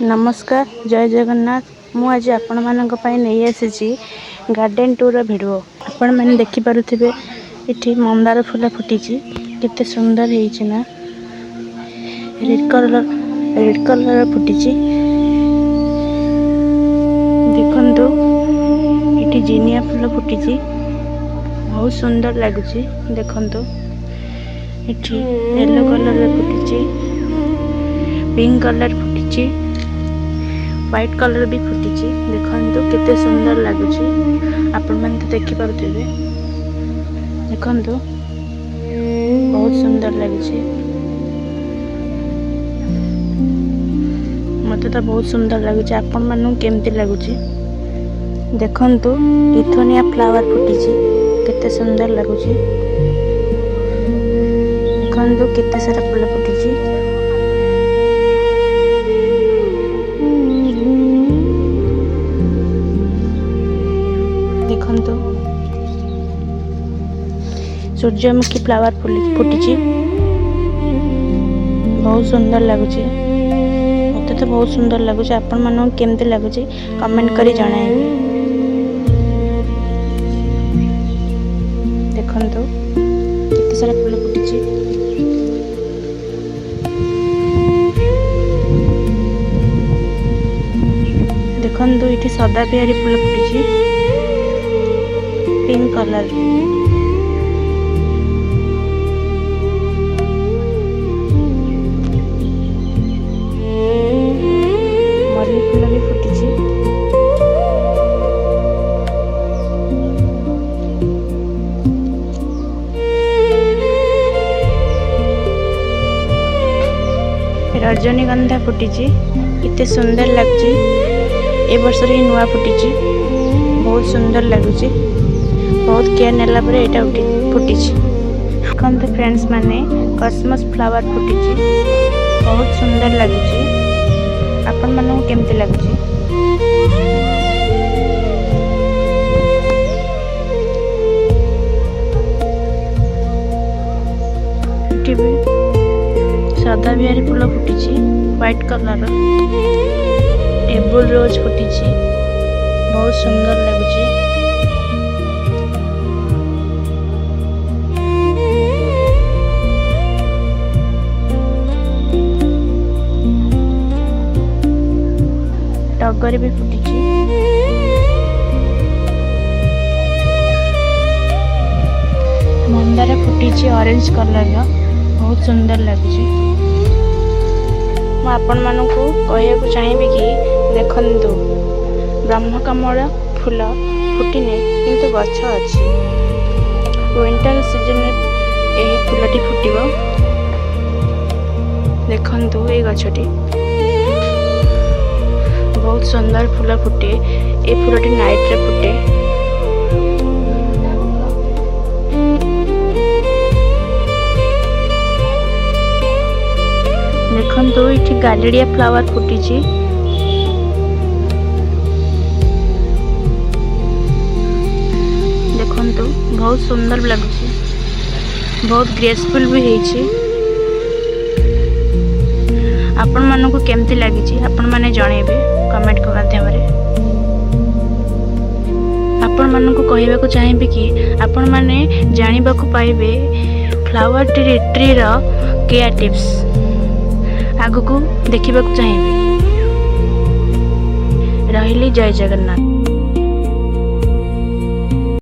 नमस्कार जय जगन्नाथ मु आज आपण मानक पई नहीं आसी गार्डन टूर वीडियो आपण मैंने देखि पारुथिबे इठी मंदार फूल फुटी केते सुंदर हेछि ना रेड कलर फुटी देखंतु इठी जीनिया फूल फुटी बहुत सुंदर लागुची देखंतु इठी येलो कलर फुटी पिंक कलर फुटी व्हाइट कलर भी फुटी देखंतु केते सुंदर लागुची आपण मन तो देखि पारुथिबे देखंतु बहुत सुंदर लागुची मते तो बहुत सुंदर लागुची आपण मानु केमती लागुची देखंतु इथोनिया फ्लावर फुटी केते सुंदर लागुची देखंतु केते सारा फूल फुटी देखंतु सूर्यमुखी फ्लावर फुटी बहुत सुंदर लगुच मत तो बहुत सुंदर लगुच आपण मन केमती लगुच कमेंट करी जणाइबे देखंतु केते सारा फूल फुटी देखंतु इठी सदा बिहारी फूल फुटी पिंक कलर मल्ली फूल भी फुटी रजनीगंधा फुटी केते सुंदर लगुच ए वर्ष रे नुआ फुटी बहुत सुंदर लगुच बहुत केयर नेला परे एटा फुटी देखंतु फ्रेंड्स माने कॉस्मस फ्लावर फुटी बहुत सुंदर लगुची आपण मानू केमती लगुची टीवी सादा बिहारी फूल फुटी व्हाइट कलर टेबल रोज फुटी बहुत सुंदर लगुची टगर भी फुटी मंदार फुटी ऑरेंज कलर बहुत सुंदर लगुच आपण मानकु कहया चाहिए कि देखंतु ब्रह्मकमल फूल फुटिने किंतु गछ अच्छी विंटर सीजन यही फूलटी फुटिबो देखंतु ए गछटी बहुत सुंदर फूल फुटे ए फूलटी नाइट रे फुटे देखंतु इठी गालिडिया फ्लावर फुटी देखंतु बहुत सुंदर लगुची बहुत ग्रेसफुल भी हेछि आपण मानकु केमती लागिची आपण माने जणेबे कमेंट के माध्यम रे आपण मानकु कहबा को चाहिबे कि आपण माने जानिबा को पाइबे फ्लावर ट्री रो केयर टिप्स आगु को देखिबा को चाहिबे रहिली जय जगन्नाथ।